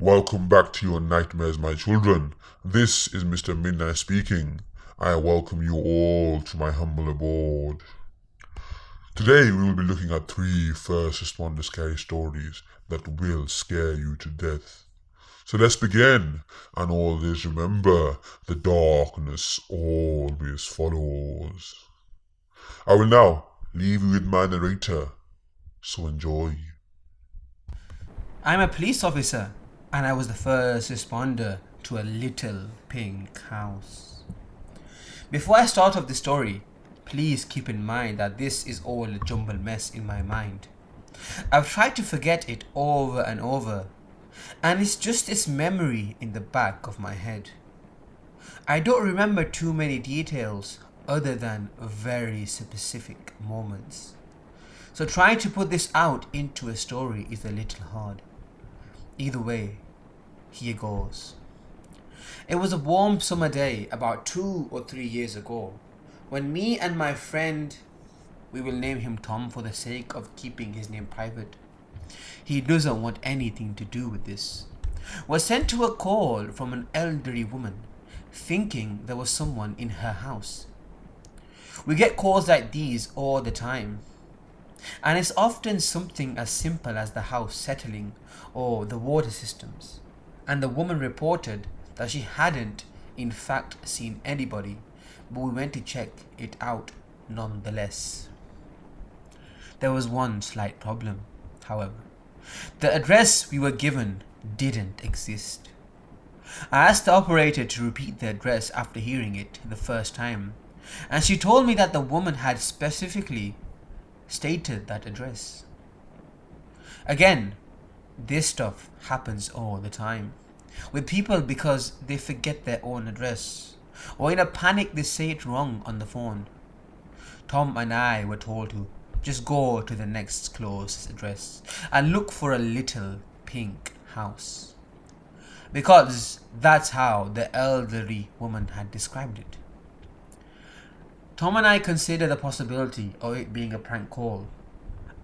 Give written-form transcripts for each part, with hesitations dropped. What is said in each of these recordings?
Welcome back to your nightmares, my children. This is Mr. Midnight speaking. I welcome you all to my humble abode. Today we will be looking at 3 first responder scary stories that will scare you to death. So let's begin, and always remember, the darkness always follows. I will now leave you with my narrator, so enjoy. I'm a police officer, and I was the first responder to a little pink house. Before I start off the story, please keep in mind that this is all a jumbled mess in my mind. I've tried to forget it over and over, and it's just this memory in the back of my head. I don't remember too many details other than very specific moments. So trying to put this out into a story is a little hard. Either way, here goes. It was a warm summer day about 2 or 3 years ago when me and my friend, we will name him Tom for the sake of keeping his name private, he doesn't want anything to do with this, was sent to a call from an elderly woman thinking there was someone in her house. We get calls like these all the time, and it's often something as simple as the house settling or the water systems. And the woman reported that she hadn't in fact seen anybody, but we went to check it out nonetheless. There was one slight problem, however. The address we were given didn't exist. I asked the operator to repeat the address after hearing it the first time, and she told me that the woman had specifically stated that address. Again, this stuff happens all the time with people because they forget their own address, or in a panic they say it wrong on the phone. Tom and I were told to just go to the next closest address and look for a little pink house, because that's how the elderly woman had described it. Tom and I considered the possibility of it being a prank call,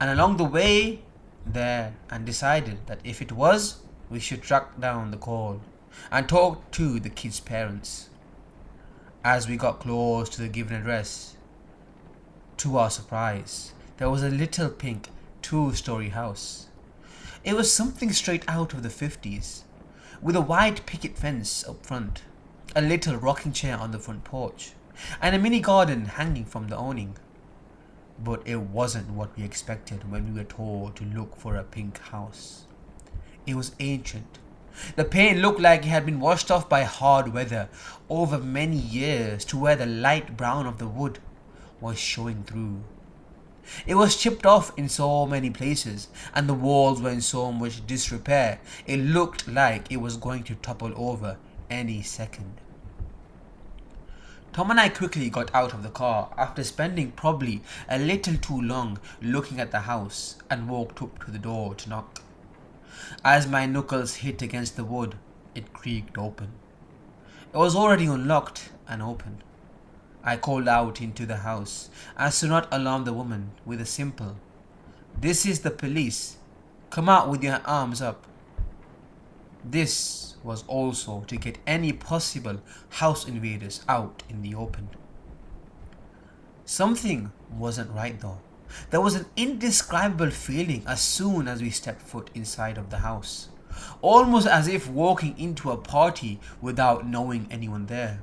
and along the way there, and decided that if it was, we should track down the call and talk to the kids' parents. As we got close to the given address, to our surprise, there was a little pink 2-story house. It was something straight out of the 50s, with a wide picket fence up front, a little rocking chair on the front porch, and a mini garden hanging from the awning. But it wasn't what we expected when we were told to look for a pink house. It was ancient. The paint looked like it had been washed off by hard weather over many years to where the light brown of the wood was showing through. It was chipped off in so many places, and the walls were in so much disrepair, it looked like it was going to topple over any second. Tom and I quickly got out of the car after spending probably a little too long looking at the house, and walked up to the door to knock. As my knuckles hit against the wood, it creaked open. It was already unlocked and open. I called out into the house as to not alarm the woman with a simple, "This is the police. Come out with your arms up." This was also to get any possible house invaders out in the open. Something wasn't right though. There was an indescribable feeling as soon as we stepped foot inside of the house, almost as if walking into a party without knowing anyone there,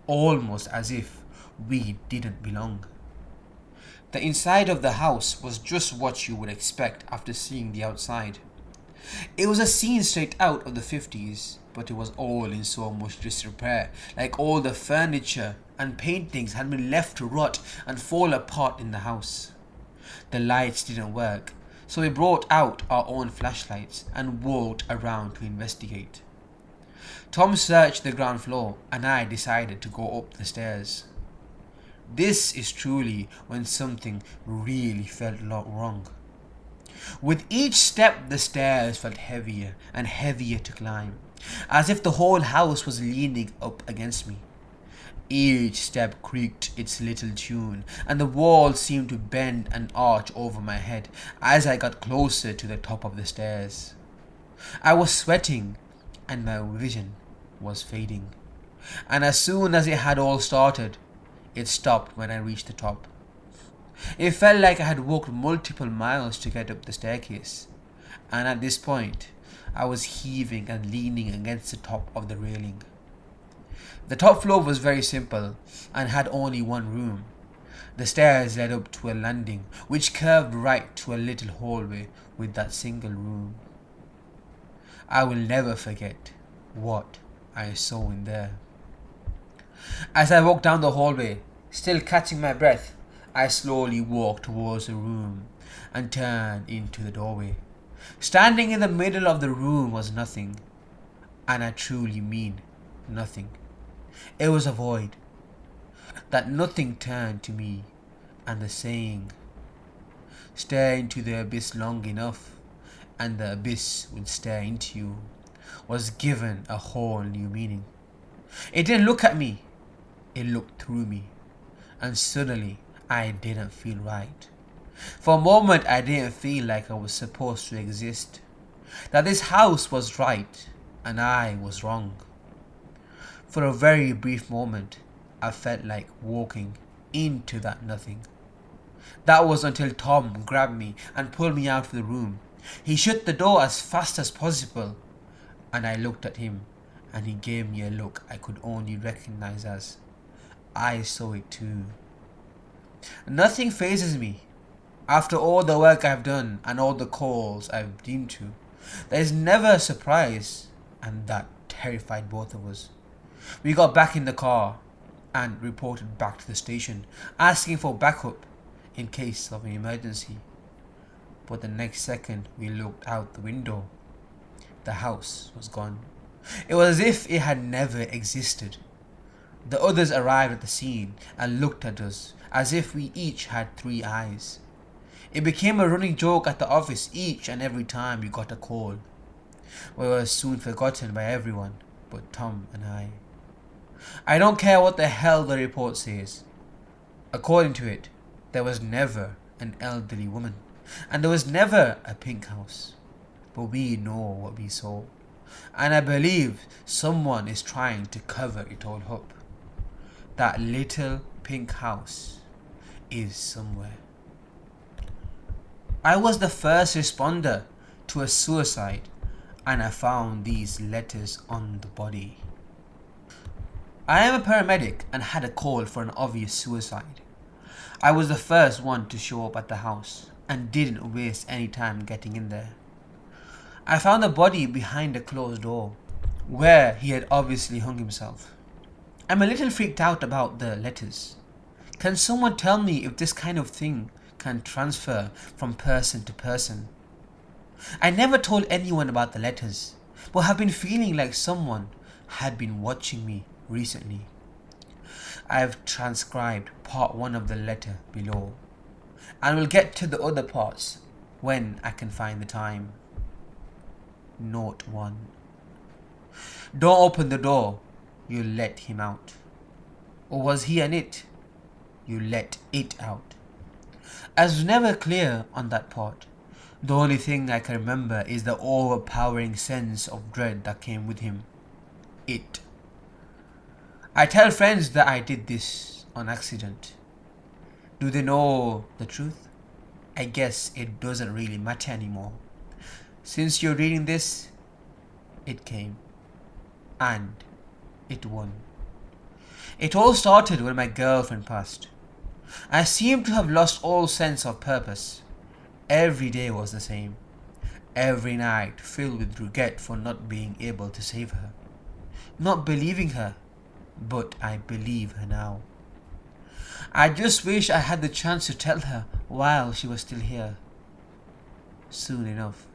almost as if we didn't belong. The inside of the house was just what you would expect after seeing the outside. It was a scene straight out of the 50s, but it was all in so much disrepair, like all the furniture and paintings had been left to rot and fall apart in the house. The lights didn't work, so we brought out our own flashlights and walked around to investigate. Tom searched the ground floor, and I decided to go up the stairs. This is truly when something really felt wrong. With each step, the stairs felt heavier and heavier to climb, as if the whole house was leaning up against me. Each step creaked its little tune, and the walls seemed to bend and arch over my head as I got closer to the top of the stairs. I was sweating and my vision was fading. And as soon as it had all started, it stopped when I reached the top. It felt like I had walked multiple miles to get up the staircase, and at this point, I was heaving and leaning against the top of the railing. The top floor was very simple and had only one room. The stairs led up to a landing which curved right to a little hallway with that single room. I will never forget what I saw in there. As I walked down the hallway, still catching my breath, I slowly walked towards the room and turned into the doorway. Standing in the middle of the room was nothing, and I truly mean nothing. It was a void. That nothing turned to me, and the saying, "Stare into the abyss long enough, and the abyss will stare into you," was given a whole new meaning. It didn't look at me, it looked through me, and suddenly I didn't feel right. For a moment I didn't feel like I was supposed to exist, that this house was right and I was wrong. For a very brief moment I felt like walking into that nothing. That was until Tom grabbed me and pulled me out of the room. He shut the door as fast as possible, and I looked at him and he gave me a look I could only recognize as, I saw it too. Nothing phases me. After all the work I've done and all the calls I've been to, there is never a surprise, and that terrified both of us. We got back in the car and reported back to the station, asking for backup in case of an emergency. But the next second we looked out the window, the house was gone. It was as if it had never existed. The others arrived at the scene and looked at us as if we each had 3 eyes. It became a running joke at the office each and every time we got a call. We were soon forgotten by everyone but Tom and I. I don't care what the hell the report says. According to it, there was never an elderly woman, and there was never a pink house. But we know what we saw, and I believe someone is trying to cover it all up. That little pink house is somewhere. I was the first responder to a suicide, and I found these letters on the body. I am a paramedic and had a call for an obvious suicide. I was the first one to show up at the house and didn't waste any time getting in there. I found the body behind a closed door, where he had obviously hung himself. I'm a little freaked out about the letters. Can someone tell me if this kind of thing can transfer from person to person? I never told anyone about the letters, but have been feeling like someone had been watching me recently. I have transcribed part 1 of the letter below, and will get to the other parts when I can find the time. Note 1. Don't open the door, you let him out. Or was he an it? You let it out. I was never clear on that part. The only thing I can remember is the overpowering sense of dread that came with him. It. I tell friends that I did this on accident. Do they know the truth? I guess it doesn't really matter anymore. Since you're reading this, it came. And it won. It all started when my girlfriend passed. I seemed to have lost all sense of purpose. Every day was the same. Every night filled with regret for not being able to save her. Not believing her, but I believe her now. I just wish I had the chance to tell her while she was still here. Soon enough.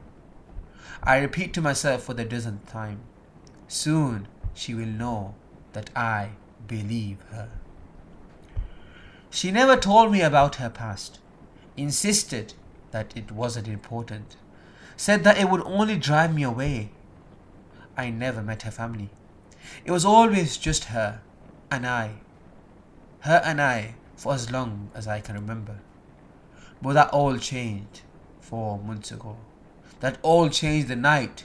I repeat to myself for the dozenth time. Soon she will know that I believe her. She never told me about her past. Insisted that it wasn't important. Said that it would only drive me away. I never met her family. It was always just her and I. Her and I for as long as I can remember. But that all changed 4 months ago. That all changed the night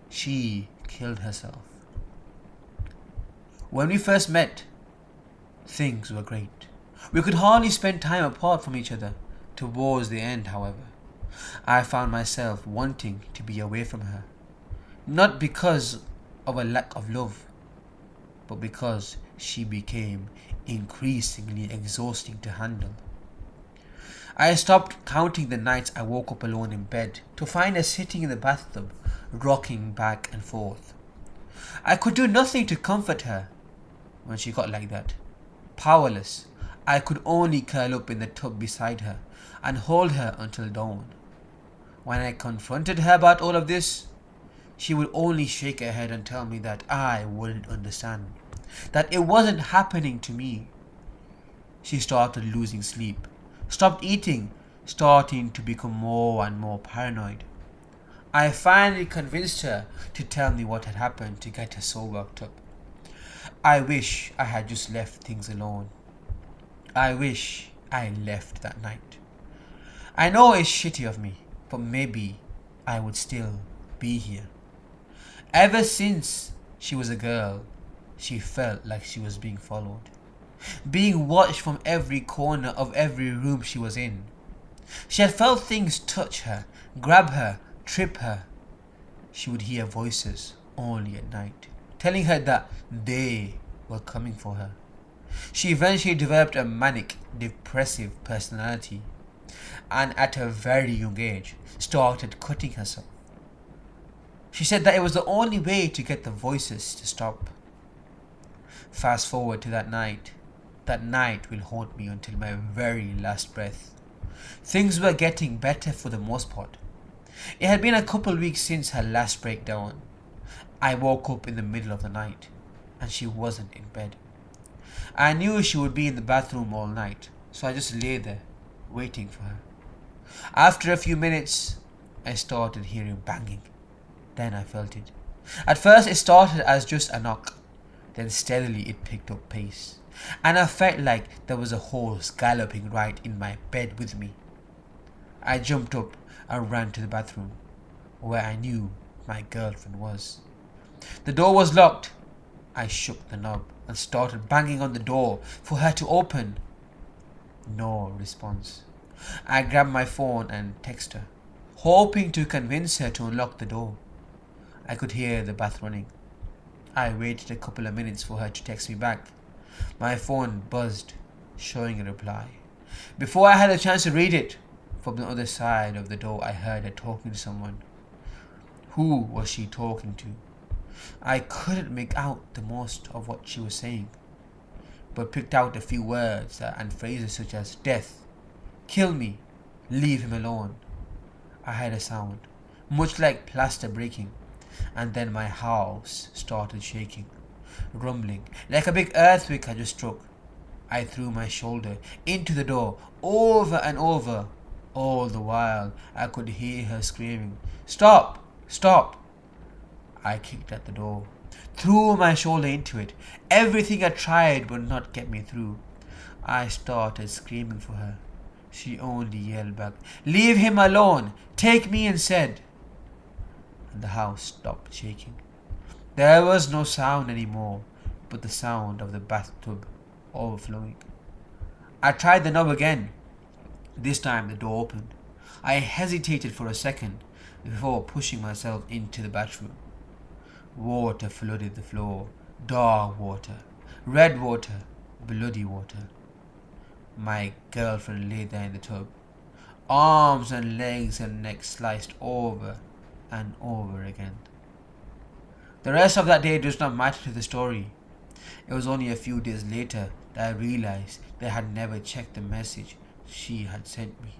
She killed herself. When we first met, things were great. We could hardly spend time apart from each other. Towards the end, however, I found myself wanting to be away from her. Not because of a lack of love, but because she became increasingly exhausting to handle. I stopped counting the nights I woke up alone in bed to find her sitting in the bathtub, rocking back and forth. I could do nothing to comfort her when she got like that. Powerless, I could only curl up in the tub beside her and hold her until dawn. When I confronted her about all of this, she would only shake her head and tell me that I wouldn't understand, that it wasn't happening to me. She started losing sleep, stopped eating, starting to become more and more paranoid. I finally convinced her to tell me what had happened to get her so worked up. I wish I had just left things alone. I wish I left that night. I know it's shitty of me, but maybe I would still be here. Ever since she was a girl, she felt like she was being followed, being watched from every corner of every room she was in. She had felt things touch her, grab her, trip her. She would hear voices only at night, telling her that they were coming for her. She eventually developed a manic, depressive personality, and at a very young age started cutting herself. She said that it was the only way to get the voices to stop. Fast forward to that night. That night will haunt me until my very last breath. Things were getting better for the most part. It had been a couple weeks since her last breakdown. I woke up in the middle of the night and she wasn't in bed. I knew she would be in the bathroom all night, so I just lay there, waiting for her. After a few minutes, I started hearing banging. Then I felt it. At first it started as just a knock. Then steadily it picked up pace. And I felt like there was a horse galloping right in my bed with me. I jumped up and ran to the bathroom, where I knew my girlfriend was. The door was locked. I shook the knob and started banging on the door for her to open. No response. I grabbed my phone and texted her, hoping to convince her to unlock the door. I could hear the bath running. I waited a couple of minutes for her to text me back. My phone buzzed, showing a reply. Before I had a chance to read it, from the other side of the door I heard her talking to someone. Who was she talking to? I couldn't make out the most of what she was saying, but picked out a few words and phrases such as death, kill me, leave him alone. I heard a sound, much like plaster breaking, and then my house started shaking, rumbling, like a big earthquake had just struck. I threw my shoulder into the door, over and over. All the while, I could hear her screaming, "Stop! Stop!" I kicked at the door, threw my shoulder into it. Everything I tried would not get me through. I started screaming for her. She only yelled back, "Leave him alone! Take me instead!" And the house stopped shaking. There was no sound anymore, but the sound of the bathtub overflowing. I tried the knob again. This time the door opened. I hesitated for a second before pushing myself into the bathroom. Water flooded the floor. Dark water, red water, bloody water. My girlfriend lay there in the tub, arms and legs and neck sliced over and over again. The rest of that day does not matter to the story. It was only a few days later that I realized that I had never checked the message she had sent me.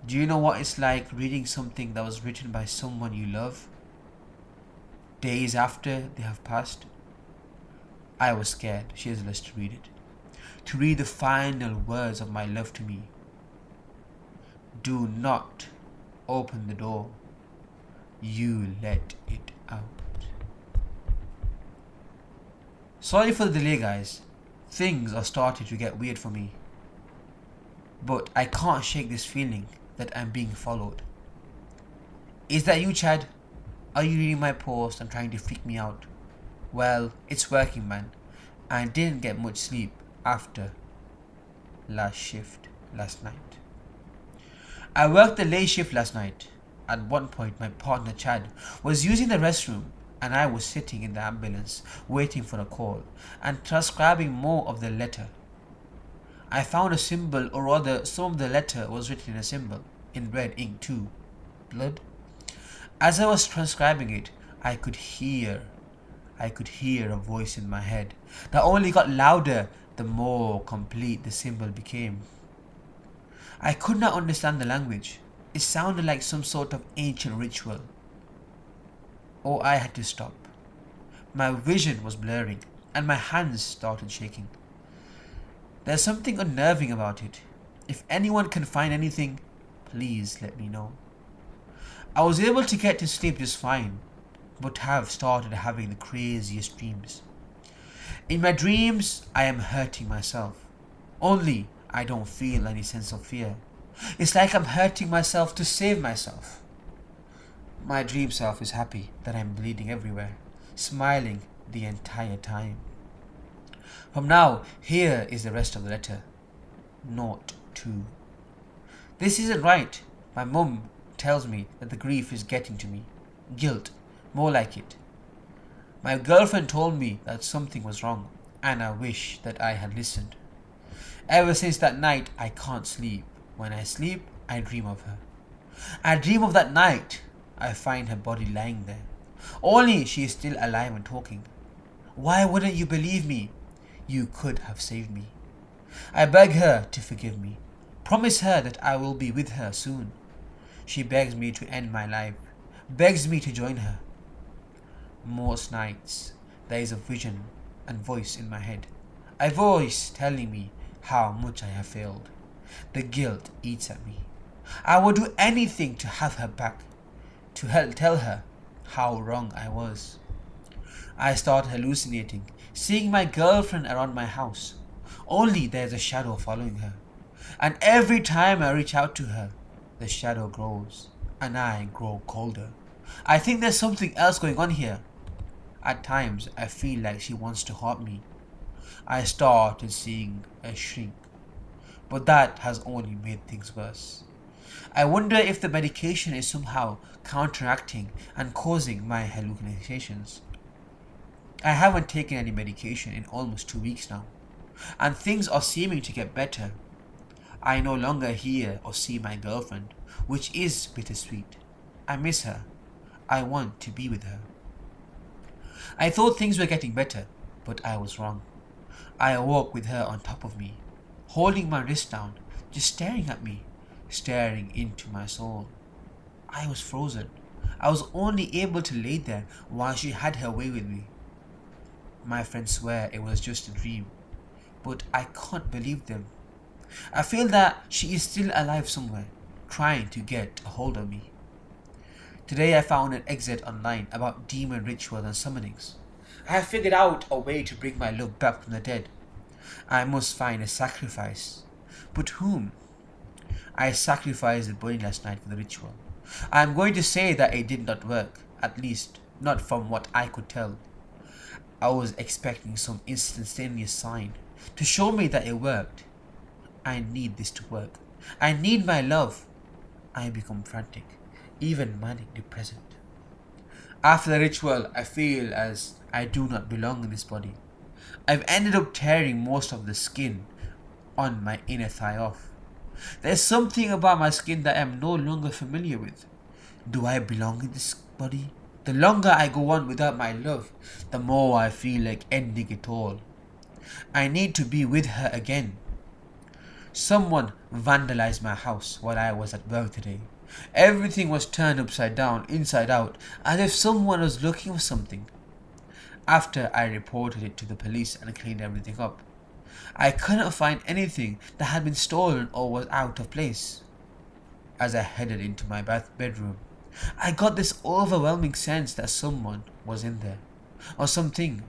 Do you know what it's like reading something that was written by someone you love, days after they have passed? I was scared shitless to read it, to read the final words of my love to me. Do not open the door. You let it out. Sorry for the delay, guys. Things are starting to get weird for me. But I can't shake this feeling that I'm being followed. Is that you, Chad? Are you reading my post and trying to freak me out? Well, it's working, man. I didn't get much sleep after last shift last night. I worked the late shift last night. At one point, my partner Chad was using the restroom and I was sitting in the ambulance waiting for a call and transcribing more of the letter. I found a symbol, or rather some of the letter was written in a symbol, in red ink too. Blood? As I was transcribing it, I could hear a voice in my head that only got louder the more complete the symbol became. I could not understand the language. It sounded like some sort of ancient ritual. Or I had to stop. My vision was blurring and my hands started shaking. There's something unnerving about it. If anyone can find anything, please let me know. I was able to get to sleep just fine, but have started having the craziest dreams. In my dreams, I am hurting myself. Only I don't feel any sense of fear. It's like I'm hurting myself to save myself. My dream self is happy that I'm bleeding everywhere, smiling the entire time. From now, here is the rest of the letter. Note 2. This isn't right. My mum tells me that the grief is getting to me. Guilt, more like it. My girlfriend told me that something was wrong, and I wish that I had listened. Ever since that night, I can't sleep. When I sleep, I dream of her. I dream of that night. I find her body lying there. Only she is still alive and talking. Why wouldn't you believe me? You could have saved me. I beg her to forgive me. Promise her that I will be with her soon. She begs me to end my life. Begs me to join her. Most nights, there is a vision and voice in my head. A voice telling me how much I have failed. The guilt eats at me. I would do anything to have her back, to tell her how wrong I was. I start hallucinating, seeing my girlfriend around my house. Only there's a shadow following her. And every time I reach out to her, the shadow grows and I grow colder. I think there's something else going on here. At times, I feel like she wants to hurt me. I started seeing a shrink, but that has only made things worse. I wonder if the medication is somehow counteracting and causing my hallucinations. I haven't taken any medication in almost 2 weeks now, and things are seeming to get better. I no longer hear or see my girlfriend, which is bittersweet. I miss her. I want to be with her. I thought things were getting better, but I was wrong. I awoke with her on top of me, holding my wrist down, just staring at me, staring into my soul. I was frozen. I was only able to lay there while she had her way with me. My friends swear it was just a dream, but I can't believe them. I feel that she is still alive somewhere, trying to get a hold of me. Today I found an excerpt online about demon rituals and summonings. I have figured out a way to bring my love back from the dead. I must find a sacrifice. But whom? I sacrificed the bunny last night for the ritual. I am going to say that it did not work, at least not from what I could tell. I was expecting some instantaneous sign to show me that it worked. I need this to work. I need my love. I become frantic, even manic depressed. After the ritual, I feel as I do not belong in this body. I've ended up tearing most of the skin on my inner thigh off. There's something about my skin that I am no longer familiar with. Do I belong in this body? The longer I go on without my love, the more I feel like ending it all. I need to be with her again. Someone vandalized my house while I was at work today. Everything was turned upside down, inside out, as if someone was looking for something. After I reported it to the police and cleaned everything up, I couldn't find anything that had been stolen or was out of place. As I headed into my bedroom, I got this overwhelming sense that someone was in there, or something.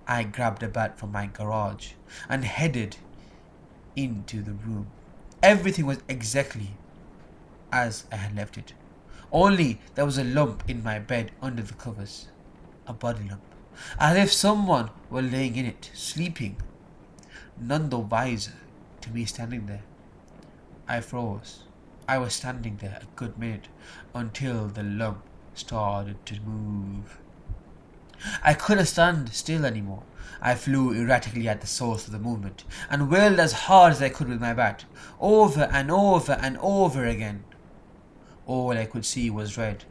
I grabbed a bat from my garage and headed into the room. Everything was exactly as I had left it. Only there was a lump in my bed under the covers. A body lump. As if someone were laying in it, sleeping. None the wiser to be standing there. I froze. I was standing there a good minute until the lump started to move. I couldn't stand still anymore. I flew erratically at the source of the movement and wailed as hard as I could with my bat, over and over and over again. All I could see was red.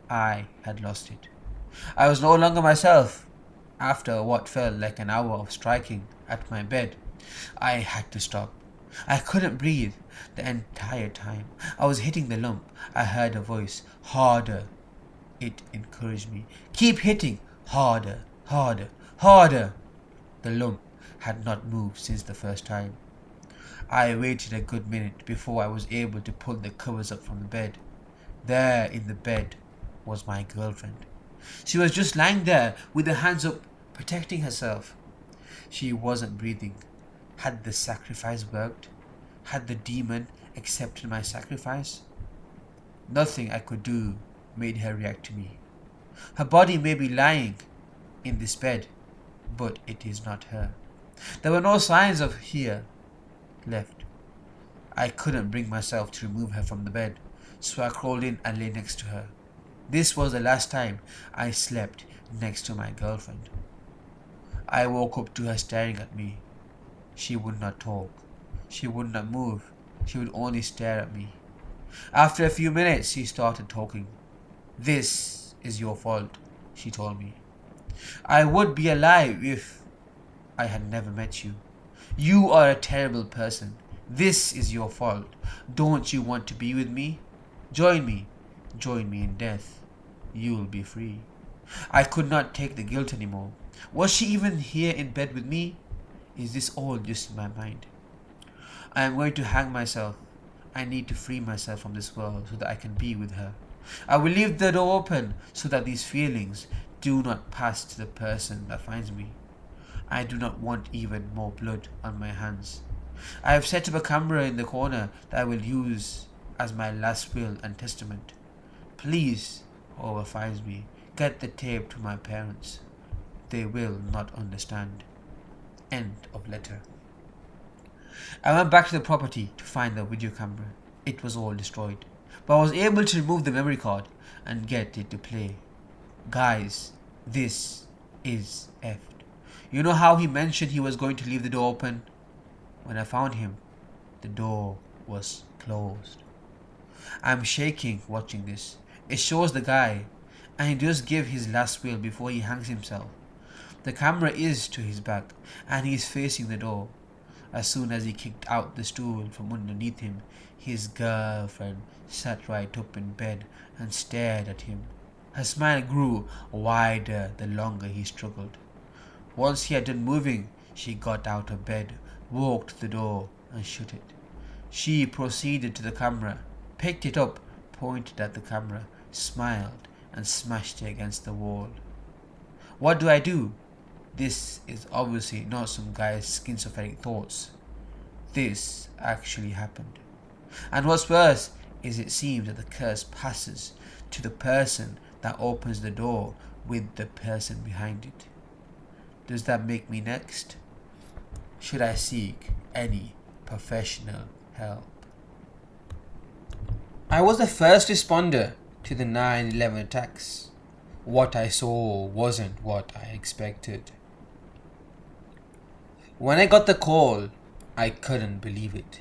I had lost it. I was no longer myself. After what felt like an hour of striking at my bed, I had to stop. I couldn't breathe the entire time. I was hitting the lump. I heard a voice. Harder. It encouraged me. Keep hitting. Harder. Harder. Harder. The lump had not moved since the first time. I waited a good minute before I was able to pull the covers up from the bed. There in the bed was my girlfriend. She was just lying there with her hands up, protecting herself. She wasn't breathing. Had the sacrifice worked? Had the demon accepted my sacrifice? Nothing I could do made her react to me. Her body may be lying in this bed, but it is not her. There were no signs of here left. I couldn't bring myself to remove her from the bed, so I crawled in and lay next to her. This was the last time I slept next to my girlfriend. I woke up to her staring at me. She would not talk. She would not move. She would only stare at me. After a few minutes, she started talking. This is your fault, she told me. I would be alive if I had never met you. You are a terrible person. This is your fault. Don't you want to be with me? Join me. Join me in death. You'll be free. I could not take the guilt anymore. Was she even here in bed with me? Is this all just in my mind? I am going to hang myself. I need to free myself from this world so that I can be with her. I will leave the door open so that these feelings do not pass to the person that finds me. I do not want even more blood on my hands. I have set up a camera in the corner that I will use as my last will and testament. Please, whoever finds me, get the tape to my parents. They will not understand. End of letter. I went back to the property to find the video camera. It was all destroyed, but I was able to remove the memory card and get it to play. Guys, this is effed. You know how he mentioned he was going to leave the door open? When I found him, the door was closed. I'm shaking watching this. It shows the guy, and he does give his last will before he hangs himself. The camera is to his back, and he is facing the door. As soon as he kicked out the stool from underneath him, his girlfriend sat right up in bed and stared at him. Her smile grew wider the longer he struggled. Once he had done moving, she got out of bed, walked to the door and shut it. She proceeded to the camera, picked it up, pointed at the camera, smiled and smashed it against the wall. What do I do? This is obviously not some guy's schizophrenic thoughts. This actually happened. And what's worse is it seems that the curse passes to the person that opens the door with the person behind it. Does that make me next? Should I seek any professional help? I was the first responder to the 9/11 attacks. What I saw wasn't what I expected. When I got the call, I couldn't believe it.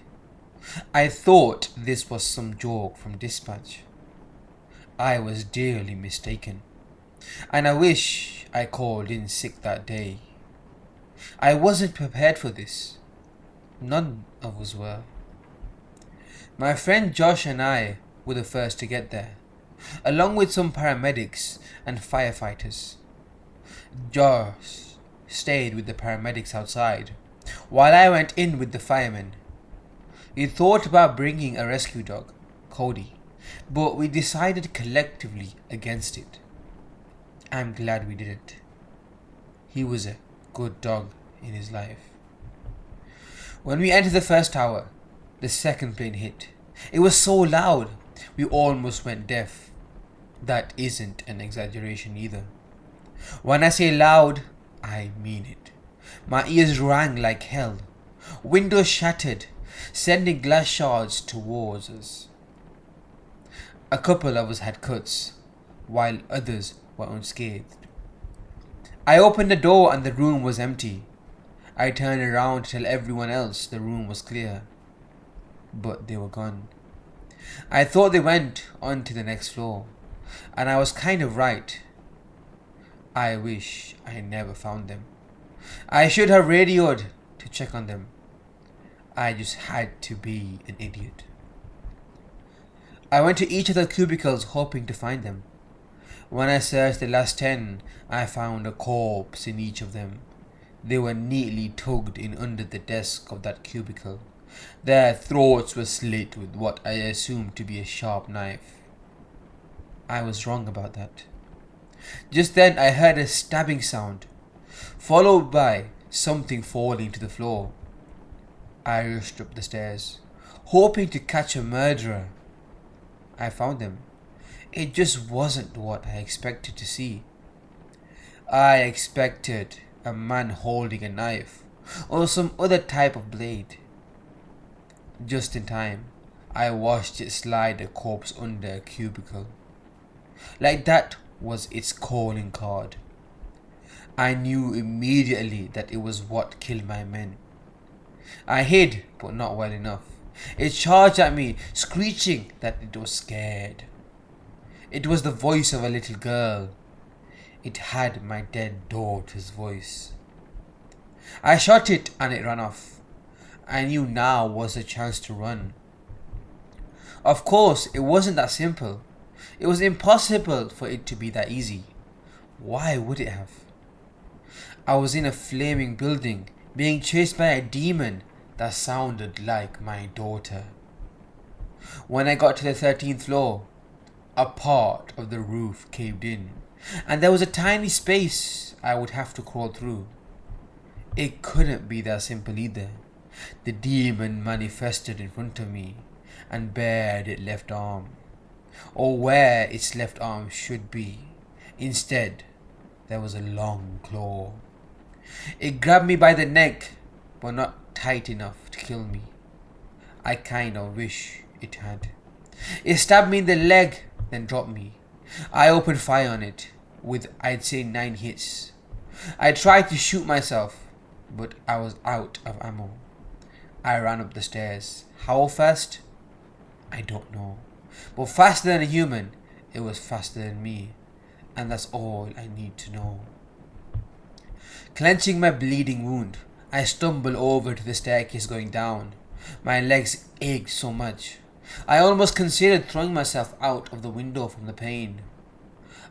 I thought this was some joke from dispatch. I was dearly mistaken, and I wish I called in sick that day. I wasn't prepared for this. None of us were. My friend Josh and I were the first to get there, along with some paramedics and firefighters. Josh stayed with the paramedics outside, while I went in with the firemen. We thought about bringing a rescue dog, Cody, but we decided collectively against it. I'm glad we didn't. He was a good dog in his life. When we entered the first tower, the second plane hit. It was so loud, we almost went deaf. That isn't an exaggeration either. When I say loud, I mean it. My ears rang like hell. Windows shattered, sending glass shards towards us. A couple of us had cuts, while others were unscathed. I opened the door and the room was empty. I turned around to tell everyone else the room was clear, but they were gone. I thought they went on to the next floor, and I was kind of right. I wish I never found them. I should have radioed to check on them. I just had to be an idiot. I went to each of the cubicles hoping to find them. When I searched the last 10, I found a corpse in each of them. They were neatly tugged in under the desk of that cubicle. Their throats were slit with what I assumed to be a sharp knife. I was wrong about that. Just then I heard a stabbing sound, followed by something falling to the floor. I rushed up the stairs, hoping to catch a murderer. I found them. It just wasn't what I expected to see. I expected a man holding a knife or some other type of blade. Just in time, I watched it slide a corpse under a cubicle. Like that was its calling card. I knew immediately that it was what killed my men. I hid, but not well enough. It charged at me, screeching that it was scared. It was the voice of a little girl. It had my dead daughter's voice. I shot it and it ran off. I knew now was the chance to run. Of course, it wasn't that simple. It was impossible for it to be that easy. Why would it have? I was in a flaming building, being chased by a demon that sounded like my daughter. When I got to the 13th floor, a part of the roof caved in, and there was a tiny space I would have to crawl through. It couldn't be that simple either. The demon manifested in front of me and bared its left arm, or where its left arm should be. Instead, there was a long claw. It grabbed me by the neck, but not tight enough to kill me. I kind of wish it had. It stabbed me in the leg, then dropped me. I opened fire on it, with I'd say 9 hits. I tried to shoot myself, but I was out of ammo. I ran up the stairs. How fast? I don't know. But faster than a human, it was faster than me. And that's all I need to know. Clenching my bleeding wound, I stumbled over to the staircase going down. My legs ached so much. I almost considered throwing myself out of the window from the pain.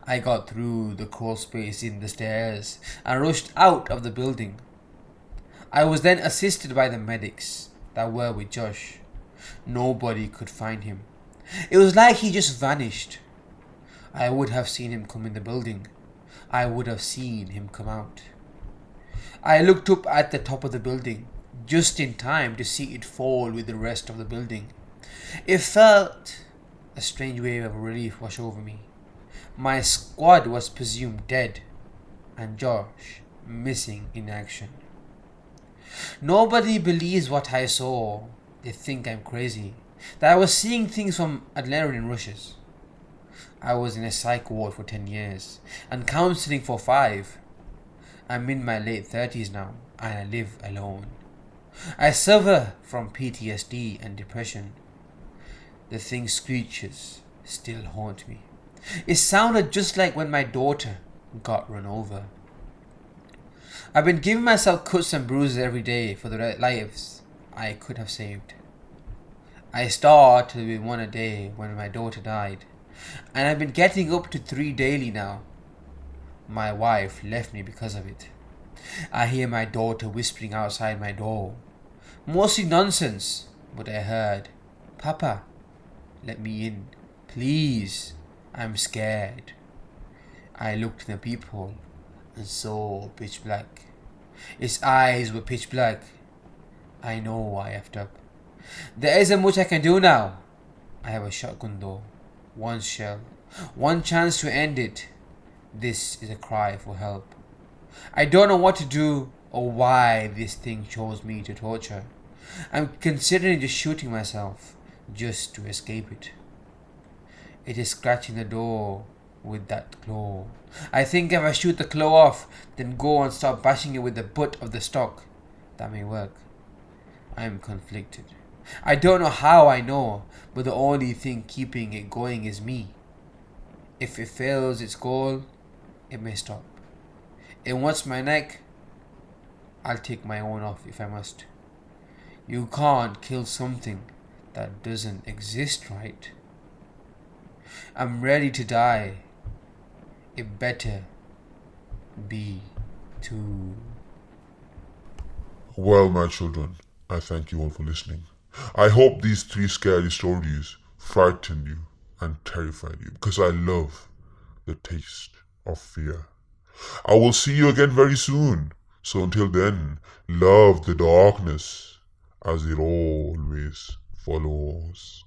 I got through the crawl space in the stairs and rushed out of the building. I was then assisted by the medics that were with Josh. Nobody could find him. It was like he just vanished. I would have seen him come in the building. I would have seen him come out. I looked up at the top of the building, just in time to see it fall with the rest of the building. It felt a strange wave of relief wash over me. My squad was presumed dead, and Josh missing in action. Nobody believes what I saw. They think I'm crazy, that I was seeing things from adrenaline rushes. I was in a psych ward for 10 years, and counseling for 5. I'm in my late 30s now, and I live alone. I suffer from PTSD and depression. The thing screeches still haunt me. It sounded just like when my daughter got run over. I've been giving myself cuts and bruises every day for the lives I could have saved. I started with 1 a day when my daughter died, and I've been getting up to 3 daily now. My wife left me because of it. I hear my daughter whispering outside my door. Mostly nonsense, but I heard, "Papa, let me in, please. I'm scared." I looked in the peephole and saw pitch black. Its eyes were pitch black. I know I effed up. There isn't much I can do now. I have a shotgun though. 1 shell One chance to end it. This is a cry for help. I don't know what to do or why this thing chose me to torture. I'm considering just shooting myself just to escape it. It is scratching the door with that claw. I think if I shoot the claw off, then go and start bashing it with the butt of the stock, that may work. I am conflicted. I don't know how I know, but the only thing keeping it going is me. If it fails its goal, it may stop. It wants my neck, I'll take my own off if I must. You can't kill something that doesn't exist, right? I'm ready to die. It better be too. Well, my children, I thank you all for listening. I hope these 3 scary stories frightened you and terrified you, because I love the taste of fear. I will see you again very soon. So until then, love the darkness as it always follows.